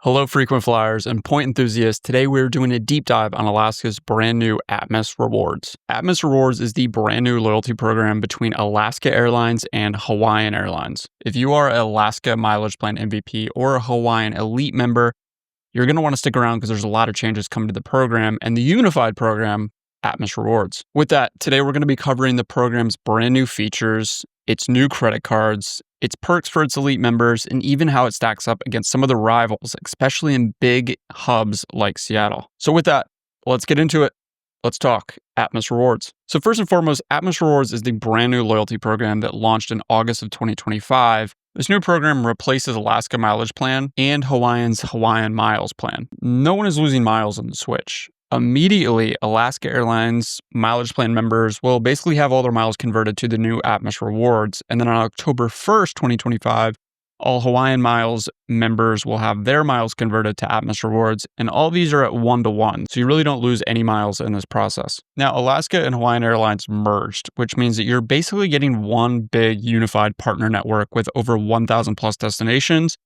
Hello, frequent flyers and point enthusiasts. Today we're doing a deep dive on Alaska's brand new Atmos Rewards. Atmos Rewards is the brand new loyalty program between Alaska Airlines and Hawaiian Airlines. If you are an Alaska Mileage Plan MVP or a Hawaiian Elite member, you're going to want to stick around because there's a lot of changes coming to the program and the unified program, Atmos Rewards. With that, today we're going to be covering the program's brand new features, its new credit cards, its perks for its elite members, and even how it stacks up against some of the rivals, especially in big hubs like Seattle. So with that, let's get into it. Let's talk Atmos Rewards. So first and foremost, Atmos Rewards is the brand new loyalty program that launched in August of 2025. This new program replaces Alaska Mileage Plan and Hawaiian's Hawaiian Miles Plan. No one is losing miles on the switch. Immediately, Alaska Airlines Mileage Plan members will basically have all their miles converted to the new Atmos Rewards. And then on October 1st, 2025, all Hawaiian Miles members will have their miles converted to Atmos Rewards. And all these are at 1-to-1. So you really don't lose any miles in this process. Now, Alaska and Hawaiian Airlines merged, which means that you're basically getting one big unified partner network with over 1,000 plus destinations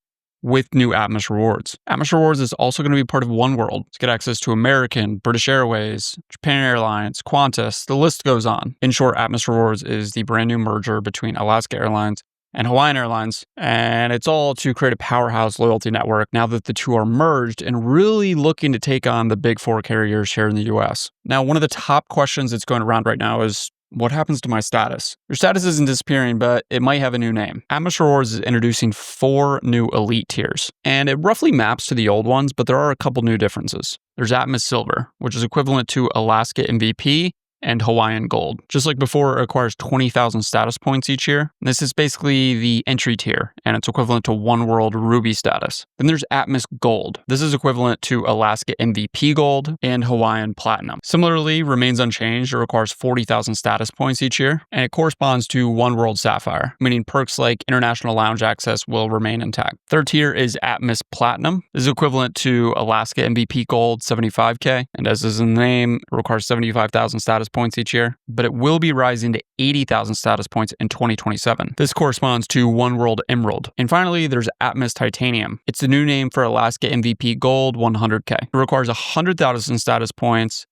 with new Atmos Rewards. Atmos Rewards is also going to be part of oneworld to get access to American, British Airways, Japan Airlines, Qantas, the list goes on. In short, Atmos Rewards is the brand new merger between Alaska Airlines and Hawaiian Airlines, and it's all to create a powerhouse loyalty network now that the two are merged and really looking to take on the big four carriers here in the US. Now, one of the top questions that's going around right now is, what happens to my status? Your status isn't disappearing, but it might have a new name. Atmos Rewards is introducing 4 new elite tiers, and it roughly maps to the old ones, but there are a couple new differences. There's Atmos Silver, which is equivalent to Alaska MVP and Hawaiian Gold. Just like before, it requires 20,000 status points each year. This is basically the entry tier, and it's equivalent to oneworld Ruby status. Then there's Atmos Gold. This is equivalent to Alaska MVP Gold and Hawaiian Platinum. Similarly, remains unchanged. It requires 40,000 status points each year, and it corresponds to oneworld Sapphire, meaning perks like international lounge access will remain intact. Third tier is Atmos Platinum. This is equivalent to Alaska MVP Gold 75K, and as is in the name, it requires 75,000 status points each year, but it will be rising to 80,000 status points in 2027. This corresponds to oneworld Emerald. And finally, there's Atmos Titanium. It's the new name for Alaska MVP Gold 100K. It requires 100,000 status points,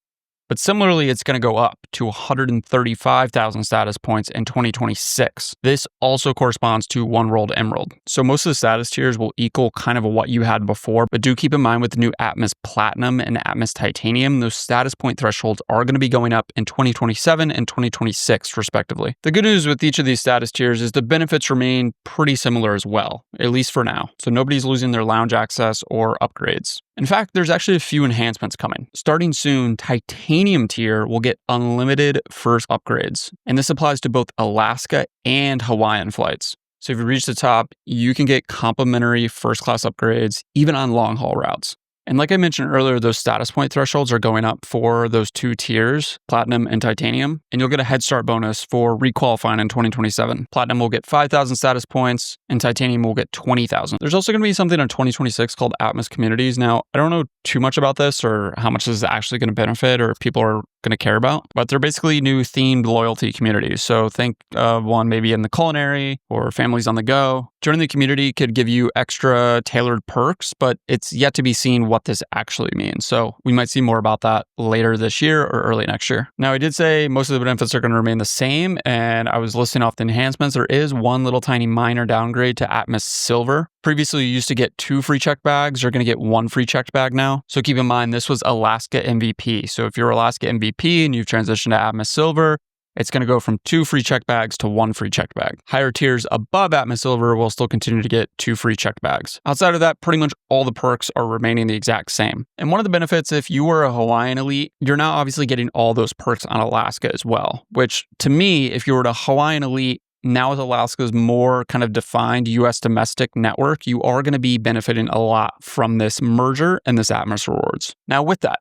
but similarly, it's going to go up to 135,000 status points in 2026. This also corresponds to oneworld Emerald. So most of the status tiers will equal kind of what you had before, but do keep in mind with the new Atmos Platinum and Atmos Titanium, those status point thresholds are going to be going up in 2027 and 2026, respectively. The good news with each of these status tiers is the benefits remain pretty similar as well, at least for now. So nobody's losing their lounge access or upgrades. In fact, there's actually a few enhancements coming. Starting soon, Titanium tier will get unlimited first upgrades. And this applies to both Alaska and Hawaiian flights. So if you reach the top, you can get complimentary first class upgrades, even on long haul routes. And like I mentioned earlier, those status point thresholds are going up for those 2 tiers, Platinum and Titanium, and you'll get a head start bonus for requalifying in 2027. Platinum will get 5,000 status points, and Titanium will get 20,000. There's also going to be something in 2026 called Atmos Communities. Now, I don't know too much about this or how much this is actually going to benefit or if people are going to care about, but they're basically new themed loyalty communities. So think of one maybe in the culinary or families on the go. Joining the community could give you extra tailored perks, but it's yet to be seen what this actually means. So we might see more about that later this year or early next year. Now, I did say most of the benefits are going to remain the same, and I was listing off the enhancements. There is one little tiny minor downgrade to Atmos Silver. Previously, you used to get 2 free checked bags. You're going to get 1 free checked bag now. So keep in mind, this was Alaska MVP. So if you're Alaska MVP and you've transitioned to Atmos Silver, it's going to go from 2 free checked bags to 1 free checked bag. Higher tiers above Atmos Silver will still continue to get 2 free checked bags. Outside of that, pretty much all the perks are remaining the exact same. And one of the benefits, if you were a Hawaiian Elite, you're now obviously getting all those perks on Alaska as well, which to me, if you were a Hawaiian Elite, now with Alaska's more kind of defined US domestic network, you are going to be benefiting a lot from this merger and this Atmos Rewards. Now with that,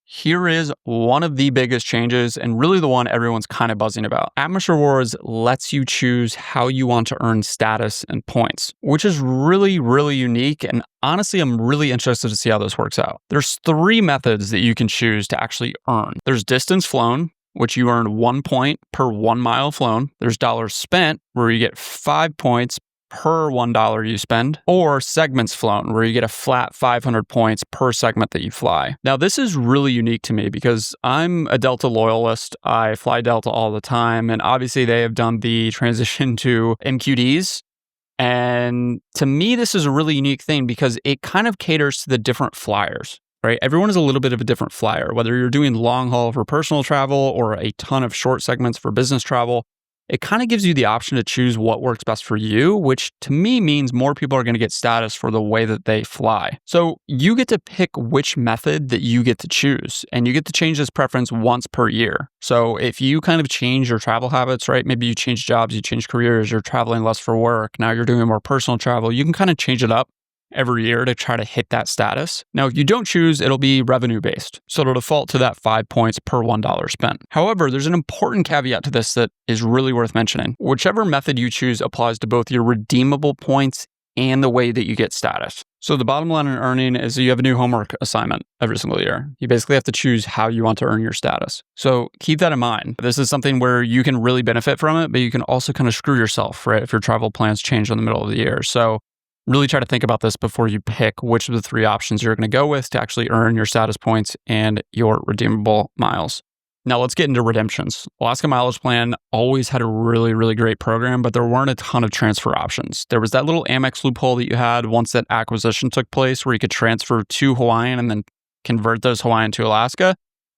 here is one of the biggest changes and really the one everyone's kind of buzzing about. Atmos Rewards lets you choose how you want to earn status and points, which is really, really unique. And honestly, I'm really interested to see how this works out. There's 3 methods that you can choose to actually earn. There's distance flown, which you earn 1 point per 1 mile flown. There's dollars spent, where you get 5 points per $1 you spend, or segments flown, where you get a flat 500 points per segment that you fly. Now, this is really unique to me because I'm a Delta loyalist. I fly Delta all the time, and obviously they have done the transition to MQDs. And to me, this is a really unique thing because it kind of caters to the different flyers, right? Everyone is a little bit of a different flyer, whether you're doing long haul for personal travel or a ton of short segments for business travel. It kind of gives you the option to choose what works best for you, which to me means more people are going to get status for the way that they fly. So you get to pick which method that you get to choose, and you get to change this preference once per year. So if you kind of change your travel habits, right? Maybe you change jobs, you change careers, you're traveling less for work. Now you're doing more personal travel. You can kind of change it up every year to try to hit that status. Now, if you don't choose, it'll be revenue based. So it'll default to that 5 points per $1 spent. However, there's an important caveat to this that is really worth mentioning. Whichever method you choose applies to both your redeemable points and the way that you get status. So the bottom line in earning is that you have a new homework assignment every single year. You basically have to choose how you want to earn your status. So keep that in mind. This is something where you can really benefit from it, but you can also kind of screw yourself, right? If your travel plans change in the middle of the year. So really try to think about this before you pick which of the 3 options you're going to go with to actually earn your status points and your redeemable miles. Now let's get into redemptions. Alaska Mileage Plan always had a really, really great program, but there weren't a ton of transfer options. There was that little Amex loophole that you had once that acquisition took place where you could transfer to Hawaiian and then convert those Hawaiian to Alaska.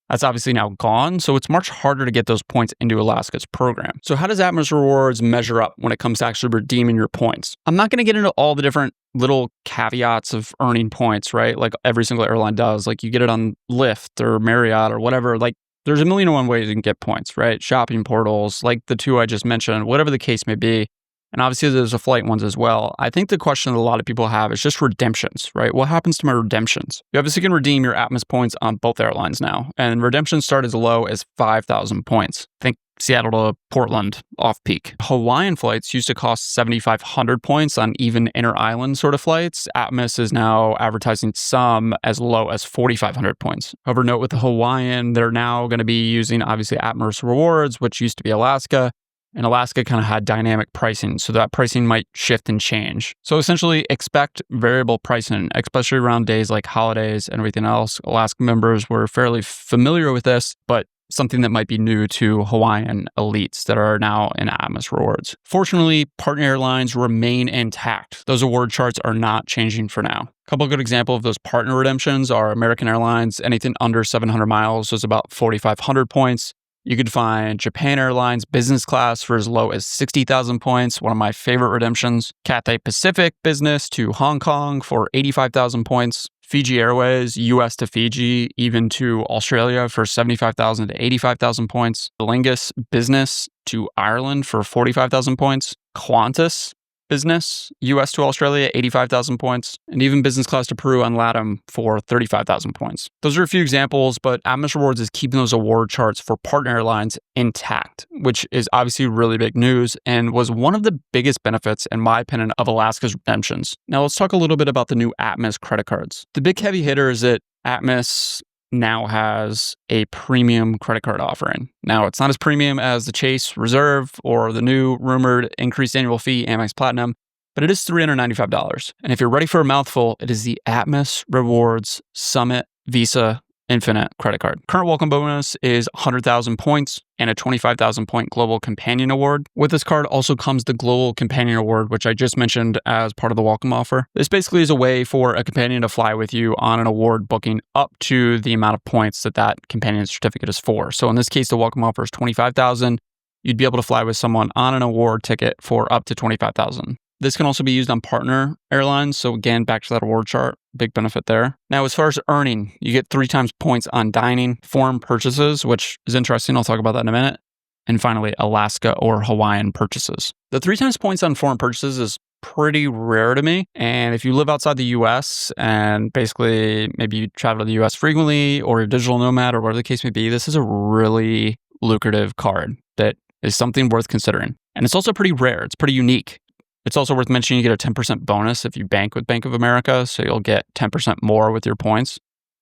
That's obviously now gone, so it's much harder to get those points into Alaska's program. So how does Atmos Rewards measure up when it comes to actually redeeming your points? I'm not going to get into all the different little caveats of earning points, right? Like every single airline does. Like you get it on Lyft or Marriott or whatever. Like there's a million and one ways you can get points, right? Shopping portals, like the 2 I just mentioned, whatever the case may be. And obviously there's the flight ones as well. I think the question that a lot of people have is just redemptions, right? What happens to my redemptions? You obviously can redeem your Atmos points on both airlines now. And redemptions start as low as 5,000 points. Think Seattle to Portland off peak. Hawaiian flights used to cost 7,500 points on even inter-island sort of flights. Atmos is now advertising some as low as 4,500 points. However, note with the Hawaiian, they're now going to be using obviously Atmos Rewards, which used to be Alaska. And Alaska kind of had dynamic pricing, so that pricing might shift and change. So essentially expect variable pricing, especially around days like holidays and everything else. Alaska members were fairly familiar with this, but something that might be new to Hawaiian elites that are now in Atmos Rewards. Fortunately, partner airlines remain intact. Those award charts are not changing for now. A couple of good examples of those partner redemptions are American Airlines. Anything under 700 miles was about 4,500 points. You could find Japan Airlines business class for as low as 60,000 points, one of my favorite redemptions. Cathay Pacific business to Hong Kong for 85,000 points. Fiji Airways, US to Fiji, even to Australia for 75,000 to 85,000 points. Lingus business to Ireland for 45,000 points. Qantas business, US to Australia, 85,000 points, and even business class to Peru and LATAM for 35,000 points. Those are a few examples, but Atmos Rewards is keeping those award charts for partner airlines intact, which is obviously really big news and was one of the biggest benefits, in my opinion, of Alaska's redemptions. Now let's talk a little bit about the new Atmos credit cards. The big heavy hitter is that Atmos now has a premium credit card offering. Now, it's not as premium as the Chase Reserve or the new rumored increased annual fee Amex Platinum, but it is $395. And if you're ready for a mouthful, it is the Atmos Rewards Summit Visa Infinite credit card. Current welcome bonus is 100,000 points and a 25,000 point Global Companion Award. With this card also comes the Global Companion Award, which I just mentioned as part of the welcome offer. This basically is a way for a companion to fly with you on an award booking up to the amount of points that that companion certificate is for. So in this case, the welcome offer is 25,000. You'd be able to fly with someone on an award ticket for up to 25,000. This can also be used on partner airlines. So again, back to that award chart, big benefit there. Now, as far as earning, you get 3 times points on dining, foreign purchases, which is interesting. I'll talk about that in a minute. And finally, Alaska or Hawaiian purchases. The 3 times points on foreign purchases is pretty rare to me. And if you live outside the US and basically maybe you travel to the US frequently or you're a digital nomad or whatever the case may be, this is a really lucrative card that is something worth considering. And it's also pretty rare. It's pretty unique. It's also worth mentioning you get a 10% bonus if you bank with Bank of America, so you'll get 10% more with your points.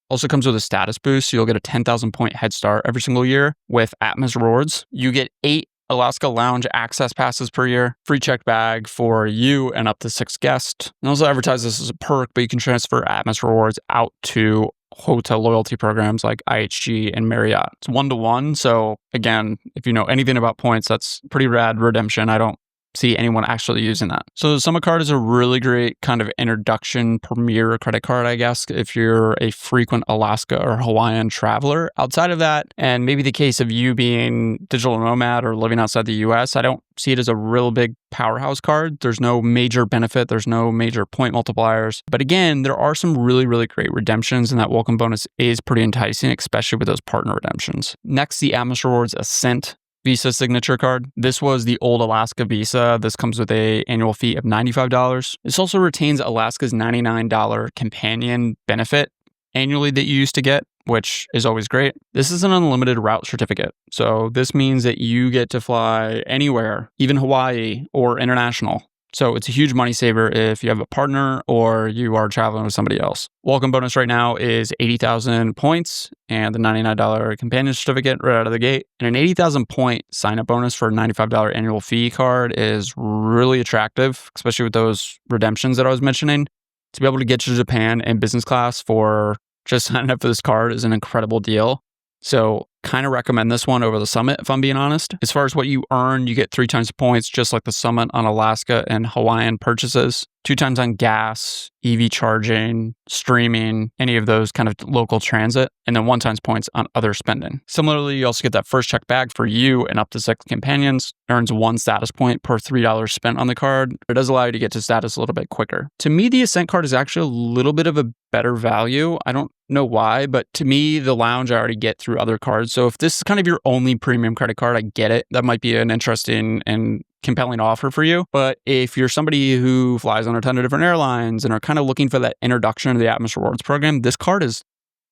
Also comes with a status boost, so you'll get a 10,000 point head start every single year with Atmos Rewards. You get 8 Alaska Lounge access passes per year, free checked bag for you and up to 6 guests. And also advertise this as a perk, but you can transfer Atmos Rewards out to hotel loyalty programs like IHG and Marriott. It's 1-to-1. So again, if you know anything about points, that's pretty rad redemption. I don't see anyone actually using that. So the Summit card is a really great kind of introduction premier credit card, I guess, if you're a frequent Alaska or Hawaiian traveler. Outside of that, and maybe the case of you being digital nomad or living outside the US, I don't see it as a real big powerhouse card. There's no major benefit. There's no major point multipliers. But again, there are some really, really great redemptions, and that welcome bonus is pretty enticing, especially with those partner redemptions. Next, the Atmos Rewards Ascent Visa signature card. This was the old Alaska Visa. This comes with an annual fee of $95. This also retains Alaska's $99 companion benefit annually that you used to get, which is always great. This is an unlimited route certificate. So this means that you get to fly anywhere, even Hawaii or international. So it's a huge money saver if you have a partner or you are traveling with somebody else. Welcome bonus right now is 80,000 points and the $99 companion certificate right out of the gate. And an 80,000 point sign-up bonus for a $95 annual fee card is really attractive, especially with those redemptions that I was mentioning. To be able to get to Japan in business class for just signing up for this card is an incredible deal. So kind of recommend this one over the Summit, if I'm being honest. As far as what you earn, you get 3 times points, just like the Summit on Alaska and Hawaiian purchases, 2 times on gas, EV charging, streaming, any of those kind of local transit, and then 1 times points on other spending. Similarly, you also get that first check bag for you and up to 6 companions, earns 1 status point per $3 spent on the card. It does allow you to get to status a little bit quicker. To me, the Ascent card is actually a little bit of a better value. I don't know why, but to me, the lounge I already get through other cards. So if this is kind of your only premium credit card, I get it. That might be an interesting and compelling offer for you. But if you're somebody who flies on a ton of different airlines and are kind of looking for that introduction to the Atmos Rewards program, this card is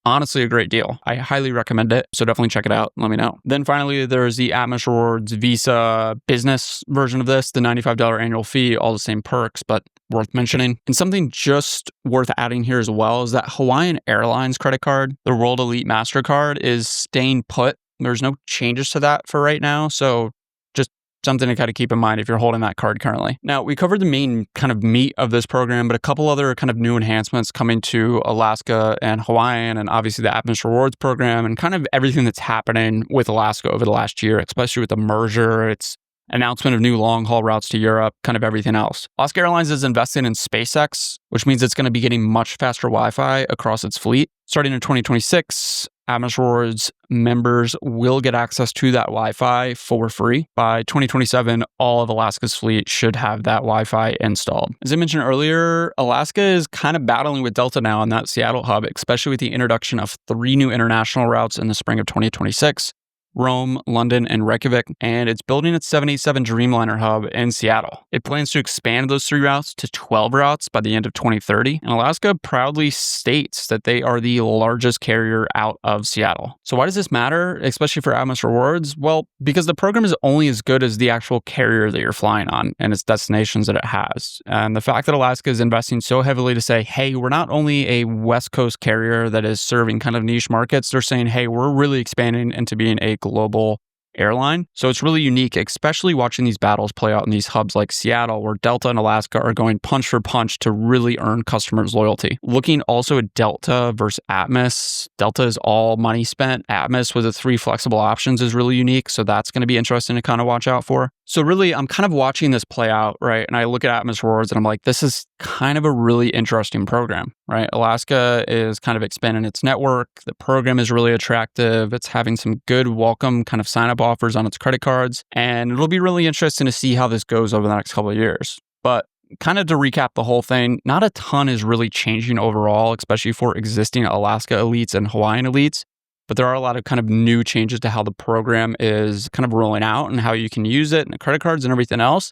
honestly a great deal. I highly recommend it. So definitely check it out and let me know. Then finally, there's the Atmos Rewards Visa business version of this, the $95 annual fee, all the same perks, but worth mentioning. And something just worth adding here as well is that Hawaiian Airlines credit card, the World Elite MasterCard, is staying put. There's no changes to that for right now. So just something to kind of keep in mind if you're holding that card currently. Now, we covered the main kind of meat of this program, but a couple other kind of new enhancements coming to Alaska and Hawaiian, and obviously the Atmos Rewards program, and kind of everything that's happening with Alaska over the last year, especially with the merger, its announcement of new long-haul routes to Europe, kind of everything else. Alaska Airlines is investing in SpaceX, which means it's going to be getting much faster Wi-Fi across its fleet. Starting in 2026, Atmos Rewards members will get access to that Wi-Fi for free. By 2027, all of Alaska's fleet should have that Wi-Fi installed. As I mentioned earlier, Alaska is kind of battling with Delta now on that Seattle hub, especially with the introduction of 3 new international routes in the spring of 2026. Rome, London, and Reykjavik, and it's building its 787 Dreamliner hub in Seattle. It plans to expand those 3 routes to 12 routes by the end of 2030, and Alaska proudly states that they are the largest carrier out of Seattle. So why does this matter, especially for Atmos Rewards? Well, because the program is only as good as the actual carrier that you're flying on and its destinations that it has. And the fact that Alaska is investing so heavily to say, hey, we're not only a West Coast carrier that is serving kind of niche markets, they're saying, hey, we're really expanding into being a global airline. So it's really unique, especially watching these battles play out in these hubs like Seattle, where Delta and Alaska are going punch for punch to really earn customers' loyalty. Looking also at Delta versus Atmos, Delta is all money spent. Atmos with the 3 flexible options is really unique. So that's going to be interesting to kind of watch out for. So really, I'm kind of watching this play out, right? And I look at Atmos Rewards and I'm like, this is kind of a really interesting program, right? Alaska is kind of expanding its network. The program is really attractive. It's having some good welcome kind of sign-up offers on its credit cards. And it'll be really interesting to see how this goes over the next couple of years. But kind of to recap the whole thing, not a ton is really changing overall, especially for existing Alaska elites and Hawaiian elites. But there are a lot of kind of new changes to how the program is kind of rolling out and how you can use it and the credit cards and everything else.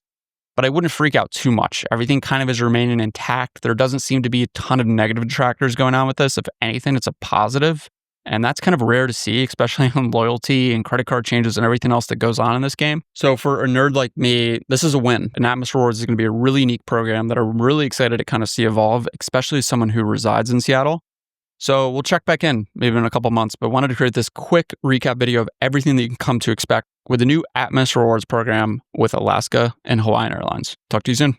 But I wouldn't freak out too much. Everything kind of is remaining intact. There doesn't seem to be a ton of negative detractors going on with this. If anything, it's a positive. And that's kind of rare to see, especially on loyalty and credit card changes and everything else that goes on in this game. So for a nerd like me, this is a win. And Atmos Rewards is going to be a really unique program that I'm really excited to kind of see evolve, especially as someone who resides in Seattle. So we'll check back in maybe in a couple months, but wanted to create this quick recap video of everything that you can come to expect with the new Atmos Rewards program with Alaska and Hawaiian Airlines. Talk to you soon.